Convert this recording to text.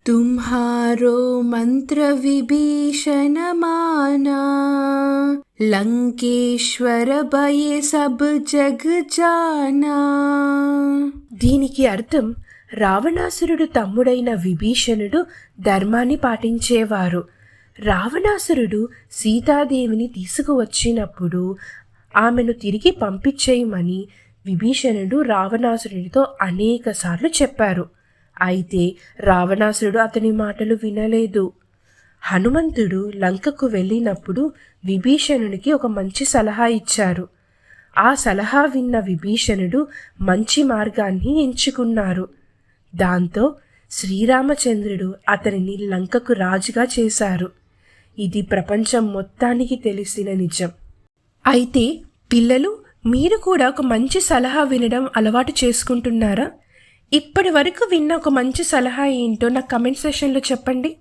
तुम्हारो मंत्र विभीषण माना, Lankeshwara భయే sub jug జానా. దీనికి అర్థం, రావణాసురుడు తమ్ముడైన విభీషణుడు ధర్మాన్ని పాటించేవారు. రావణాసురుడు సీతాదేవిని తీసుకువచ్చినప్పుడు ఆమెను తిరిగి పంపించేయమని విభీషణుడు రావణాసురుడితో అనేకసార్లు చెప్పారు. అయితే రావణాసురుడు అతని మాటలు వినలేదు. హనుమంతుడు లంకకు వెళ్ళినప్పుడు విభీషణునికి ఒక మంచి సలహా ఇచ్చారు. ఆ సలహా విన్న విభీషణుడు మంచి మార్గాన్ని ఎంచుకున్నారు. దాంతో శ్రీరామచంద్రుడు అతనిని లంకకు రాజుగా చేశారు. ఇది ప్రపంచం మొత్తానికి తెలిసిన నిజం. అయితే పిల్లలు, మీరు కూడా ఒక మంచి సలహా వినడం అలవాటు చేసుకుంటున్నారా? ఇప్పటి వరకు విన్న ఒక మంచి సలహా ఏంటో నాకు కమెంట్ సెక్షన్లో చెప్పండి.